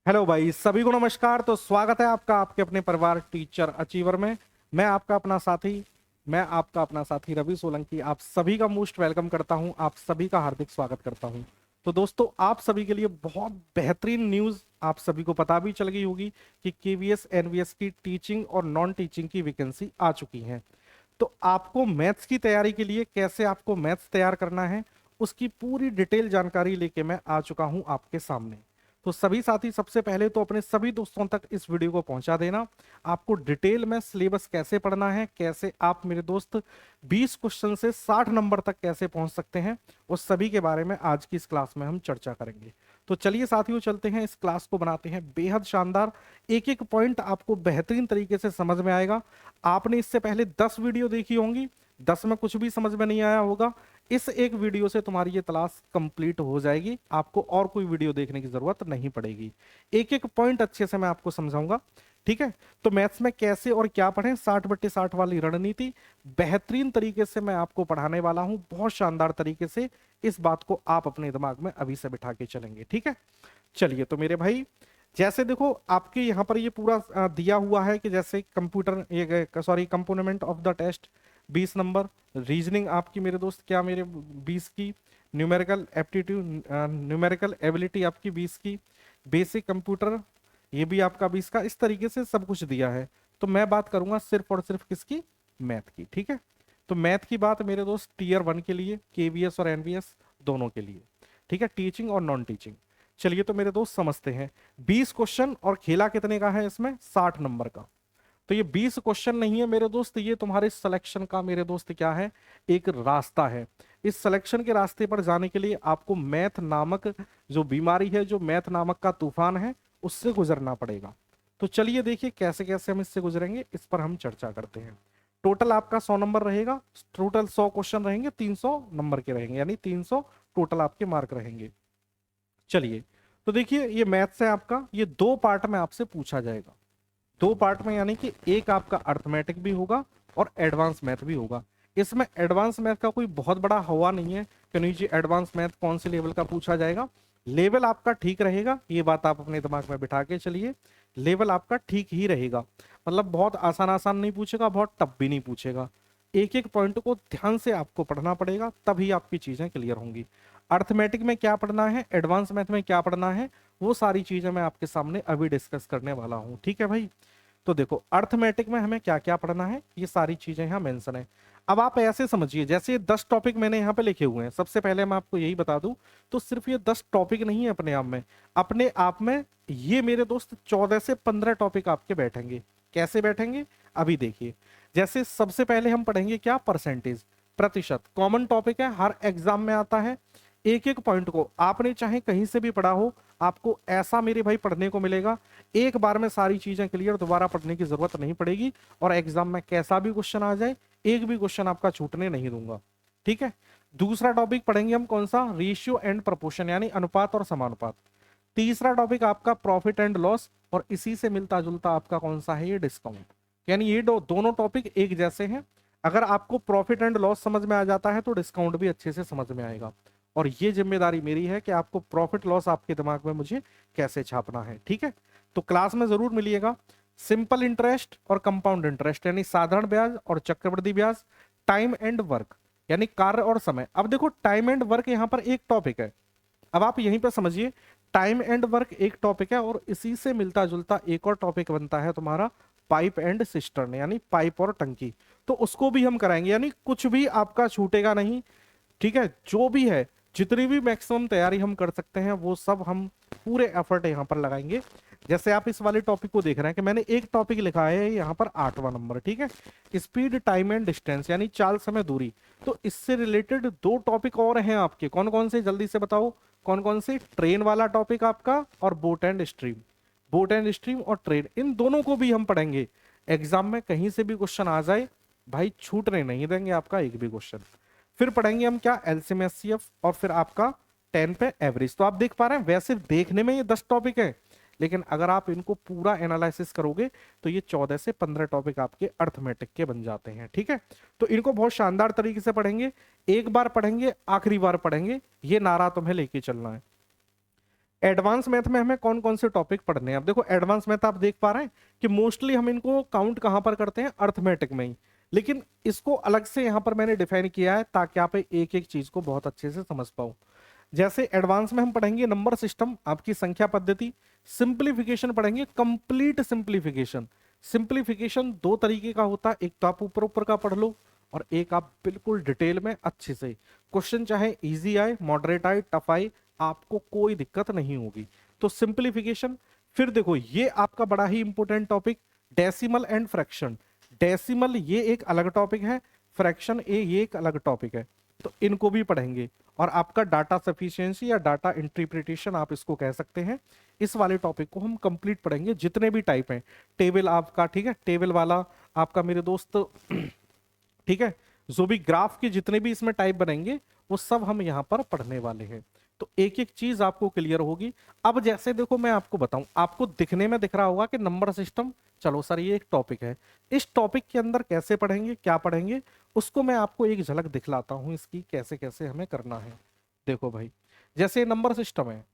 Hello भाई, सभी को नमस्कार। तो स्वागत है आपका आपके अपने परिवार टीचर अचीवर में। मैं आपका अपना साथी मैं आपका अपना साथी रवि सोलंकी आप सभी का मोस्ट वेलकम करता हूं, आप सभी का हार्दिक स्वागत करता हूं। तो दोस्तों, आप सभी के लिए बहुत बेहतरीन न्यूज़ आप सभी को पता भी चल गई होगी कि केवीएस एनवीएस की टीचिंग और नॉन टीचिंग की वैकेंसी आ चुकी है। तो आपको मैथ्स की तैयारी के लिए कैसे आपको मैथ्स तैयार करना है, उसकी पूरी डिटेल जानकारी लेके मैं आ चुका हूं आपके सामने। तो सभी साथी, सबसे पहले तो अपने सभी दोस्तों तक इस वीडियो को पहुंचा देना। आपको डिटेल में सिलेबस कैसे पढ़ना है, कैसे आप मेरे दोस्त 20 क्वेश्चन से 60 नंबर तक कैसे पहुंच सकते हैं, उस सभी के बारे में आज की इस क्लास में हम चर्चा करेंगे। तो चलिए साथियों, चलते हैं, इस क्लास को बनाते हैं बेहद शानदार। एक एक पॉइंट आपको बेहतरीन तरीके से समझ में आएगा। आपने इससे पहले 10 वीडियो देखी होंगी, 10 में कुछ भी समझ में नहीं आया होगा। इस एक वीडियो से तुम्हारी ये क्लास कंप्लीट हो जाएगी, आपको और कोई वीडियो देखने की जरूरत नहीं पड़ेगी। एक एक पॉइंट अच्छे से मैं आपको समझाऊंगा, ठीक है। तो मैथ्स में कैसे और क्या पढ़ें, 60/60 वाली रणनीति बेहतरीन तरीके से मैं आपको पढ़ाने वाला हूं, बहुत शानदार तरीके से। इस बात को आप अपने दिमाग में अभी से बिठा के चलेंगे, ठीक है। चलिए, तो मेरे भाई, जैसे देखो आपके यहाँ पर ये पूरा दिया हुआ है कि जैसे कंप्यूटर, ये sorry, component of the test 20 number, reasoning आपकी मेरे दोस्त क्या मेरे 20 की, न्यूमेरिकल एप्टीट्यूड, न्यूमेरिकल एबिलिटी आपकी 20 की, बेसिक कंप्यूटर ये भी आपका 20 का। इस तरीके से सब कुछ दिया है। तो मैं बात करूंगा सिर्फ और सिर्फ किसकी, मैथ की, ठीक है। तो मैथ की बात मेरे दोस्त टीयर 1 के लिए, केवीएस और एनवीएस दोनों के लिए, ठीक है, टीचिंग और नॉन टीचिंग। चलिए तो मेरे दोस्त समझते हैं। 20 क्वेश्चन और खेला कितने का है इसमें, 60 नंबर का। तो ये 20 क्वेश्चन नहीं है मेरे दोस्त, ये तुम्हारे सिलेक्शन का मेरे दोस्त क्या है, एक रास्ता है। इस सिलेक्शन के रास्ते पर जाने के लिए आपको मैथ नामक जो बीमारी है, जो मैथ नामक का तूफान है, उससे गुजरना पड़ेगा। तो चलिए देखिए कैसे कैसे हम इससे गुजरेंगे, इस पर हम चर्चा करते हैं। टोटल आपका 100 नंबर रहेगा, टोटल 100 क्वेश्चन रहेंगे, 300 नंबर के रहेंगे, यानी 300 टोटल आपके मार्क रहेंगे। चलिए, तो देखिए ये मैथ्स है आपका, ये दो पार्ट में आपसे पूछा जाएगा। दो पार्ट में, यानी कि एक आपका अर्थमेटिक भी होगा और एडवांस मैथ भी होगा। इसमें एडवांस मैथ का कोई बहुत बड़ा हवा नहीं है कि नहीं जी एडवांस मैथ कौन से लेवल का पूछा जाएगा। लेवल आपका ठीक रहेगा, ये बात आप अपने दिमाग में बिठा के चलिए। लेवल आपका ठीक ही रहेगा, मतलब बहुत आसान आसान नहीं पूछेगा, बहुत टफ भी नहीं पूछेगा। एक एक पॉइंट को ध्यान से आपको पढ़ना पड़ेगा, तभी आपकी चीजें क्लियर होंगी। अर्थमेटिक में क्या पढ़ना है, एडवांस मैथ में क्या पढ़ना है, वो सारी चीजें मैं आपके सामने अभी डिस्कस करने वाला हूँ, ठीक है भाई। तो देखो अर्थमेटिक में हमें क्या क्या पढ़ना है, ये सारी चीजें यहाँ मेंशन है। अब आप ऐसे समझिए, जैसे ये 10 टॉपिक मैंने यहाँ पे लिखे हुए हैं, सबसे पहले मैं आपको यही बता दूं, तो सिर्फ ये 10 टॉपिक नहीं है अपने आप में ये मेरे दोस्त 14 से 15 टॉपिक आपके बैठेंगे। कैसे बैठेंगे अभी देखिए। जैसे सबसे पहले हम पढ़ेंगे क्या, परसेंटेज, प्रतिशत। कॉमन टॉपिक है, हर एग्जाम में आता है। एक एक पॉइंट को आपने चाहे कहीं से भी पढ़ा हो, आपको ऐसा मेरे भाई पढ़ने को मिलेगा, एक बार में सारी चीजें क्लियर, दोबारा पढ़ने की जरूरत नहीं पड़ेगी। और एग्जाम में कैसा भी क्वेश्चन आ जाए, एक भी क्वेश्चन आपका छूटने नहीं दूंगा, ठीक है। दूसरा टॉपिक पढ़ेंगे हम कौन सा, रेशियो एंड प्रोपोर्शन, यानी अनुपात और समानुपात। तीसरा टॉपिक आपका प्रॉफिट एंड लॉस, और इसी से मिलता जुलता आपका कौन सा है, ये डिस्काउंट। यानी ये दोनों टॉपिक एक जैसे हैं। अगर आपको प्रॉफिट एंड लॉस समझ में आ जाता है तो डिस्काउंट भी अच्छे से समझ में आएगा। और ये जिम्मेदारी मेरी है कि आपको प्रॉफिट लॉस आपके दिमाग में मुझे कैसे छापना है, ठीक है। तो क्लास में जरूर मिलिएगा। सिंपल इंटरेस्ट और कंपाउंड इंटरेस्ट, यानी साधारण ब्याज और चक्रवृद्धि ब्याज। टाइम एंड वर्क, यानी कार्य और समय। अब देखो टाइम एंड वर्क यहाँ पर एक टॉपिक है, अब आप यहीं पर समझिए। टाइम एंड वर्क एक टॉपिक है, और इसी से मिलता जुलता एक और टॉपिक बनता है तुम्हारा पाइप एंड सिस्टर्न, यानी पाइप और टंकी। तो उसको भी हम कराएंगे, यानी कुछ भी आपका छूटेगा नहीं, ठीक है। जो भी है, जितनी भी मैक्सिमम तैयारी हम कर सकते हैं, वो सब हम पूरे एफर्ट यहाँ पर लगाएंगे। जैसे आप इस वाले टॉपिक को देख रहे हैं कि मैंने एक टॉपिक लिखा है यहाँ पर 8वां नंबर, ठीक है, स्पीड टाइम एंड डिस्टेंस, यानी चाल समय दूरी। तो इससे रिलेटेड दो टॉपिक और हैं आपके, कौन कौन से, जल्दी से बताओ कौन कौन से। ट्रेन वाला टॉपिक आपका, और boat and stream. Boat and stream और ट्रेन, इन दोनों को भी हम पढ़ेंगे। एग्जाम में कहीं से भी क्वेश्चन आ जाए भाई, छूटने नहीं देंगे आपका एक भी क्वेश्चन। फिर पढ़ेंगे हम क्या, एलसीएम एचसीएफ, और फिर आपका 10 पे एवरेज। तो आप देख पा रहे हैं, वैसे देखने में ये 10 टॉपिक है, लेकिन अगर आप इनको पूरा एनालिसिस करोगे तो ये 14 से 15 टॉपिक आपके अर्थमेटिक के बन जाते हैं, ठीक है। तो इनको बहुत शानदार तरीके से पढ़ेंगे। एक बार पढ़ेंगे, आखिरी बार पढ़ेंगे, ये नारा तुम्हें लेके चलना है। एडवांस मैथ में हमें कौन कौन से टॉपिक पढ़ने हैं। अब देखो एडवांस मैथ आप देख पा रहे हैं कि मोस्टली हम इनको काउंट कहाँ पर करते हैं, अर्थमेटिक में ही। लेकिन इसको अलग से यहाँ पर मैंने डिफाइन किया है ताकि आप एक एक चीज को बहुत अच्छे से समझ पाओ। जैसे एडवांस में हम पढ़ेंगे नंबर सिस्टम, आपकी संख्या पद्धति, सिंप्लीफिकेशन पढ़ेंगे, कंप्लीट सिंप्लीफिकेशन। सिंप्लीफिकेशन दो तरीके का होता है, एक तो आप ऊपर ऊपर का पढ़ लो और एक आप बिल्कुल डिटेल में अच्छे से। क्वेश्चन चाहे इजी आए, मॉडरेट आए, टफ आए, आपको कोई दिक्कत नहीं होगी। तो सिंप्लीफिकेशन। फिर देखो ये आपका बड़ा ही important topic, decimal and fraction. Decimal ये एक अलग टॉपिक है, फ्रैक्शन ये एक अलग टॉपिक है, तो इनको भी पढ़ेंगे। और आपका डाटा सफिशिएंसी या डाटा इंटरप्रिटेशन आप इसको कह सकते हैं, इस वाले टॉपिक को हम कंप्लीट पढ़ेंगे। जितने भी टाइप हैं, टेबल आपका, ठीक है, टेबल वाला आपका मेरे दोस्त, ठीक है, जो भी ग्राफ के जितने भी इसमें टाइप बनेंगे वो सब हम यहाँ पर पढ़ने वाले हैं। तो एक एक चीज आपको क्लियर होगी। अब जैसे देखो मैं आपको बताऊं, आपको दिखने में दिख रहा होगा कि नंबर सिस्टम, चलो सर ये एक टॉपिक है, इस टॉपिक के अंदर कैसे पढ़ेंगे, क्या पढ़ेंगे, उसको मैं आपको एक झलक दिखलाता हूं इसकी कैसे कैसे हमें करना है। देखो भाई, जैसे नंबर सिस्टम है,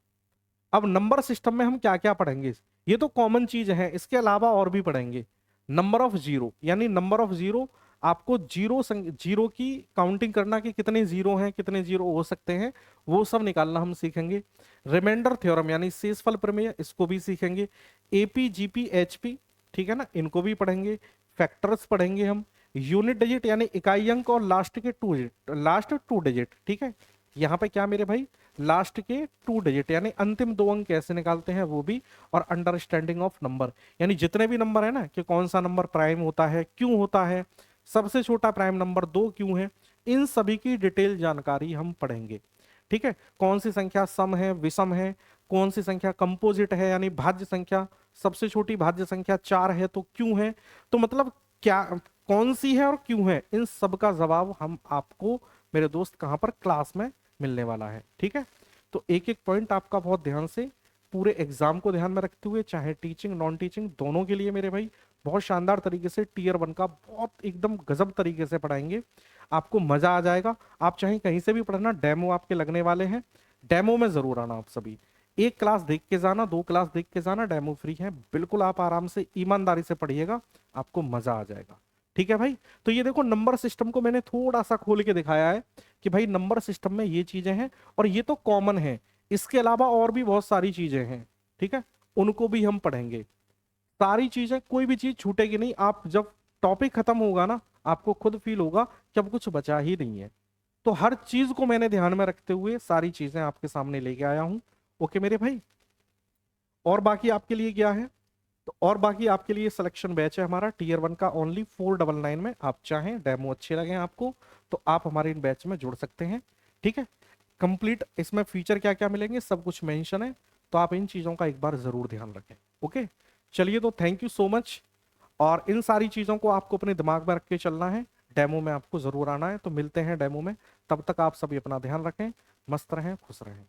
अब नंबर सिस्टम में हम क्या क्या पढ़ेंगे, ये तो कॉमन चीज है, इसके अलावा और भी पढ़ेंगे। नंबर ऑफ जीरो, यानी नंबर ऑफ जीरो, आपको जीरो की काउंटिंग करना कि कितने जीरो हैं, कितने जीरो हो सकते हैं, वो सब निकालना हम सीखेंगे। रिमाइंडर थ्योरम यानी शेषफल प्रमेय, इसको भी सीखेंगे। एपी जीपी एचपी, ठीक है ना, इनको भी पढ़ेंगे। फैक्टर्स पढ़ेंगे हम। यूनिट डिजिट यानी इकाई अंक और लास्ट के लास्ट टू डिजिट, ठीक है, यहाँ पे क्या मेरे भाई, लास्ट के टू डिजिट यानी अंतिम दो अंक कैसे निकालते हैं वो भी। और अंडरस्टैंडिंग ऑफ नंबर, यानी जितने भी नंबर है ना, कि कौन सा नंबर प्राइम होता है, क्यों होता है, सबसे छोटा प्राइम नंबर दो क्यों है, इन सभी की डिटेल जानकारी हम पढ़ेंगे। ठीक है, कौन सी संख्या सम है, विषम है, कौन सी संख्या कंपोजिट है यानी भाज्य संख्या, सबसे छोटी भाज्य संख्या चार है तो क्यों है, तो मतलब क्या, कौन सी है और क्यों है, इन सब का जवाब हम आपको मेरे दोस्त कहां पर, क्लास में मिलने वाला है। ठीक है, तो एक एक पॉइंट आपका बहुत ध्यान से पूरे एग्जाम को ध्यान में रखते हुए, चाहे टीचिंग नॉन टीचिंग दोनों के लिए मेरे भाई बहुत शानदार तरीके से टीयर 1 का बहुत एकदम गजब तरीके से पढ़ाएंगे, आपको मजा आ जाएगा। आप चाहे कहीं से भी पढ़ना, डेमो आपके लगने वाले हैं, डेमो में जरूर आना आप सभी। एक क्लास देख के जाना, दो क्लास देख के जाना, डेमो फ्री है, बिल्कुल आप आराम से ईमानदारी से पढ़िएगा, आपको मजा आ जाएगा। ठीक है भाई, तो ये देखो नंबर सिस्टम को मैंने थोड़ा सा खोल के दिखाया है कि भाई नंबर सिस्टम में ये चीजें हैं और ये तो कॉमन है, इसके अलावा और भी बहुत सारी चीजें हैं। ठीक है, उनको भी हम पढ़ेंगे, सारी चीजें, कोई भी चीज छूटेगी नहीं। आप जब टॉपिक खत्म होगा ना, आपको खुद फील होगा कि अब कुछ बचा ही नहीं है। तो हर चीज को मैंने ध्यान में रखते हुए सारी चीजें आपके सामने लेके आया हूं। ओके मेरे भाई, और बाकी आपके लिए क्या है, तो और बाकी आपके लिए सिलेक्शन बैच है हमारा टीयर 1 का ओनली 499 में। आप चाहें डेमो अच्छे लगे आपको तो आप हमारे इन बैच में जुड़ सकते हैं। ठीक है, कंप्लीट इसमें फीचर क्या क्या मिलेंगे सब कुछ मेंशन है, तो आप इन चीजों का एक बार जरूर ध्यान रखें। ओके, चलिए तो थैंक यू सो मच। और इन सारी चीजों को आपको अपने दिमाग में रख के चलना है, डेमो में आपको जरूर आना है। तो मिलते हैं डेमो में, तब तक आप सभी अपना ध्यान रखें, मस्त रहें, खुश रहें।